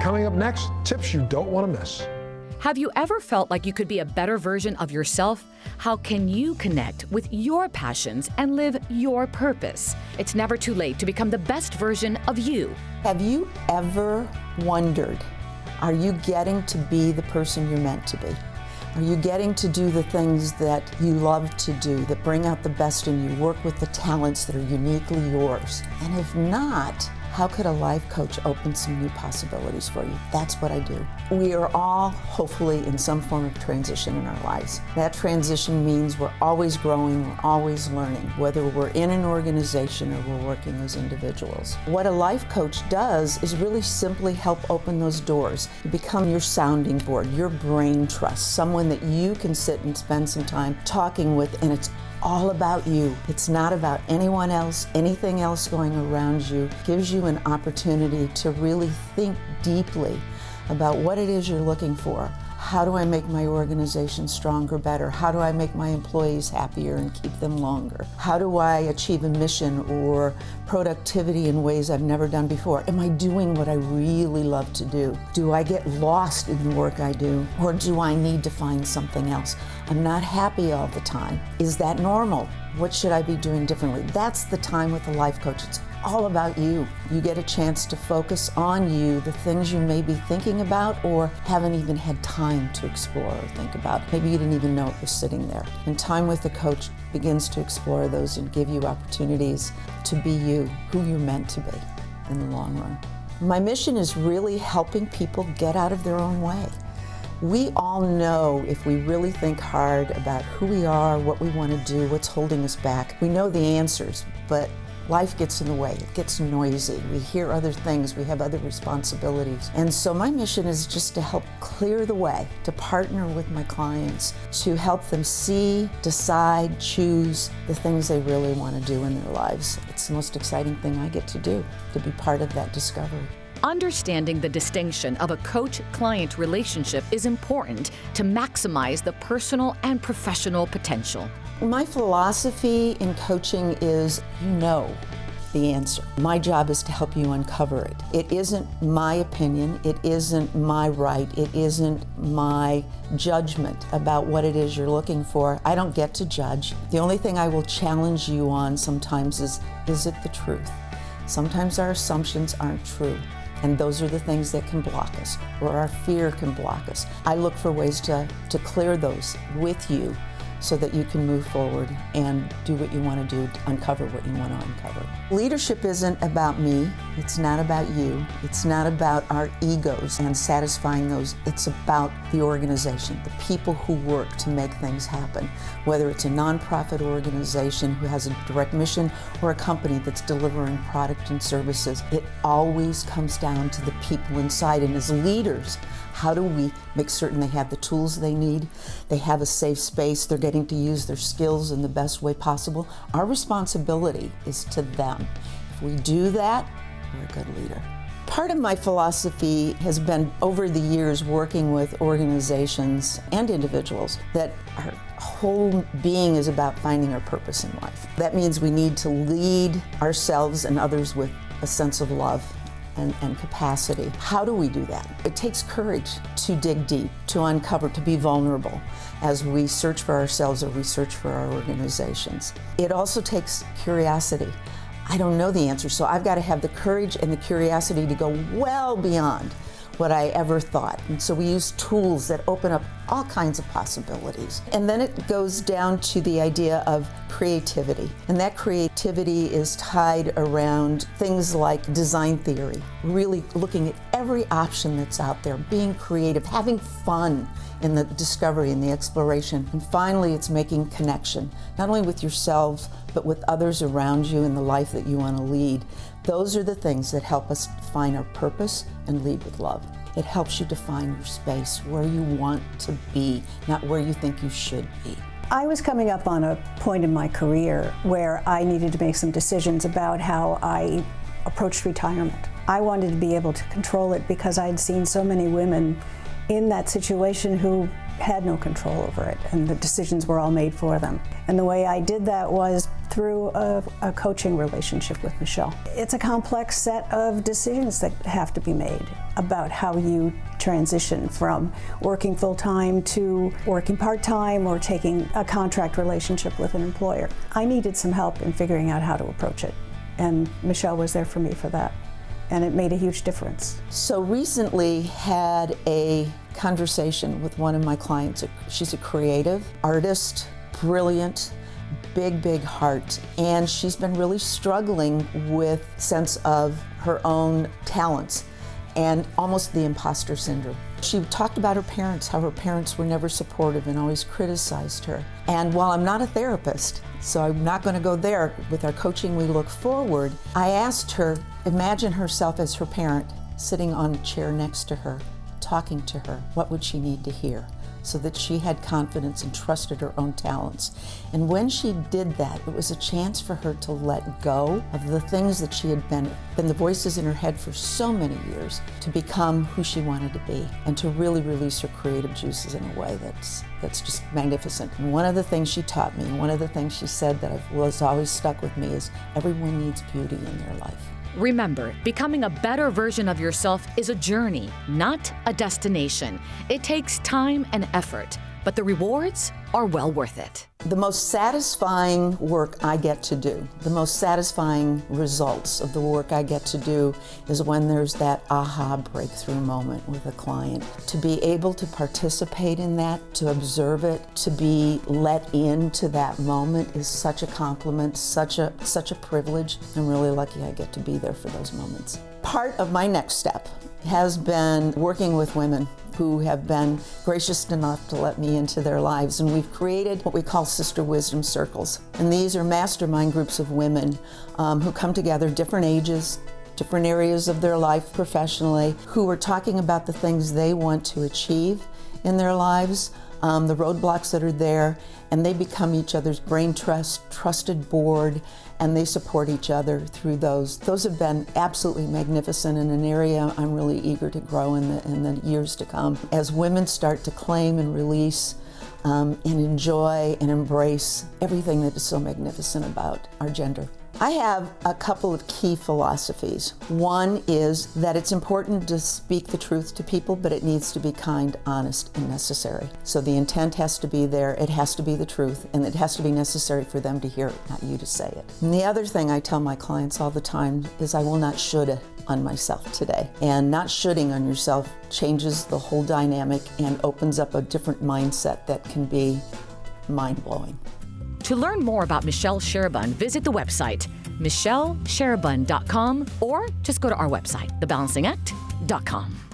Coming up next, tips you don't want to miss. Have you ever felt like you could be a better version of yourself? How can you connect with your passions and live your purpose? It's never too late to become the best version of you. Have you ever wondered, are you getting to be the person you're meant to be? Are you getting to do the things that you love to do, that bring out the best in you, work with the talents that are uniquely yours? And if not, how could a life coach open some new possibilities for you? That's what I do. We are all hopefully in some form of transition in our lives. That transition means we're always growing, we're always learning, whether we're in an organization or we're working as individuals. What a life coach does is really simply help open those doors. You become your sounding board, your brain trust, someone that you can sit and spend some time talking with, and it's all about you. It's not about anyone else, anything else going around you. It gives you an opportunity to really think deeply about what it is you're looking for. How do I make my organization stronger, better? How do I make my employees happier and keep them longer? How do I achieve a mission or productivity in ways I've never done before? Am I doing what I really love to do? Do I get lost in the work I do, or do I need to find something else? I'm not happy all the time. Is that normal? What should I be doing differently? That's the time with a life coach. It's all about you. You get a chance to focus on you, the things you may be thinking about or haven't even had time to explore or think about. Maybe you didn't even know it was sitting there. And time with the coach begins to explore those and give you opportunities to be you, who you're meant to be in the long run. My mission is really helping people get out of their own way. We all know, if we really think hard about who we are, what we want to do, what's holding us back, we know the answers, but life gets in the way, it gets noisy, we hear other things, we have other responsibilities. And so my mission is just to help clear the way, to partner with my clients, to help them see, decide, choose the things they really want to do in their lives. It's the most exciting thing I get to do, to be part of that discovery. Understanding the distinction of a coach-client relationship is important to maximize the personal and professional potential. My philosophy in coaching is, you know the answer. My job is to help you uncover it. It isn't my opinion, it isn't my right, it isn't my judgment about what it is you're looking for. I don't get to judge. The only thing I will challenge you on sometimes is it the truth? Sometimes our assumptions aren't true. And those are the things that can block us, or our fear can block us. I look for ways to clear those with you so that you can move forward and do what you want to do, to uncover what you want to uncover. Leadership isn't about me, it's not about you, it's not about our egos and satisfying those. It's about the organization, the people who work to make things happen, whether it's a nonprofit organization who has a direct mission or a company that's delivering product and services. It always comes down to the people inside, and as leaders, how do we make certain they have the tools they need, they have a safe space, they're getting to use their skills in the best way possible? Our responsibility is to them. If we do that, we're a good leader. Part of my philosophy has been, over the years, working with organizations and individuals, that our whole being is about finding our purpose in life. That means we need to lead ourselves and others with a sense of love and capacity. How do we do that? It takes courage to dig deep, to uncover, to be vulnerable as we search for ourselves or we search for our organizations. It also takes curiosity. I don't know the answer, so I've got to have the courage and the curiosity to go well beyond what I ever thought. And so we use tools that open up all kinds of possibilities. And then it goes down to the idea of creativity. And that creativity is tied around things like design theory, really looking at every option that's out there, being creative, having fun in the discovery and the exploration. And finally, it's making connection, not only with yourself, but with others around you in the life that you want to lead. Those are the things that help us find our purpose and lead with love. It helps you define your space, where you want to be, not where you think you should be. I was coming up on a point in my career where I needed to make some decisions about how I approached retirement. I wanted to be able to control it because I'd seen so many women in that situation who had no control over it, and the decisions were all made for them. And the way I did that was through a coaching relationship with Michelle. It's a complex set of decisions that have to be made about how you transition from working full-time to working part-time or taking a contract relationship with an employer. I needed some help in figuring out how to approach it, and Michelle was there for me for that, and it made a huge difference. So recently had a conversation with one of my clients. She's a creative artist, brilliant, big heart, and she's been really struggling with sense of her own talents and almost the imposter syndrome. She talked about her parents, how her parents were never supportive and always criticized her. And while I'm not a therapist, so I'm not going to go there, with our coaching we look forward, I asked her, imagine herself as her parent sitting on a chair next to her, talking to her. What would she need to hear so that she had confidence and trusted her own talents? And when she did that, it was a chance for her to let go of the things that she had been the voices in her head for so many years, to become who she wanted to be and to really release her creative juices in a way that's just magnificent. And one of the things she taught me, and one of the things she said that was always stuck with me is everyone needs beauty in their life. Remember, becoming a better version of yourself is a journey, not a destination. It takes time and effort, but the rewards are well worth it. The most satisfying work I get to do, the most satisfying results of the work I get to do is when there's that aha breakthrough moment with a client. To be able to participate in that, to observe it, to be let into that moment is such a compliment, such a privilege. I'm really lucky I get to be there for those moments. Part of my next step has been working with women who have been gracious enough to let me into their lives. And we've created what we call Sister Wisdom Circles. And these are mastermind groups of women who come together, different ages, different areas of their life professionally, who are talking about the things they want to achieve in their lives, the roadblocks that are there, and they become each other's brain trust, trusted board, and they support each other through those. Those have been absolutely magnificent in an area I'm really eager to grow in the years to come. As women start to claim and release and enjoy and embrace everything that is so magnificent about our gender. I have a couple of key philosophies. One is that it's important to speak the truth to people, but it needs to be kind, honest, and necessary. So the intent has to be there, it has to be the truth, and it has to be necessary for them to hear it, not you to say it. And the other thing I tell my clients all the time is I will not should on myself today. And not shoulding on yourself changes the whole dynamic and opens up a different mindset that can be mind-blowing. To learn more about Michelle Sherbun, visit the website michellesherbun.com or just go to our website, thebalancingAct.com.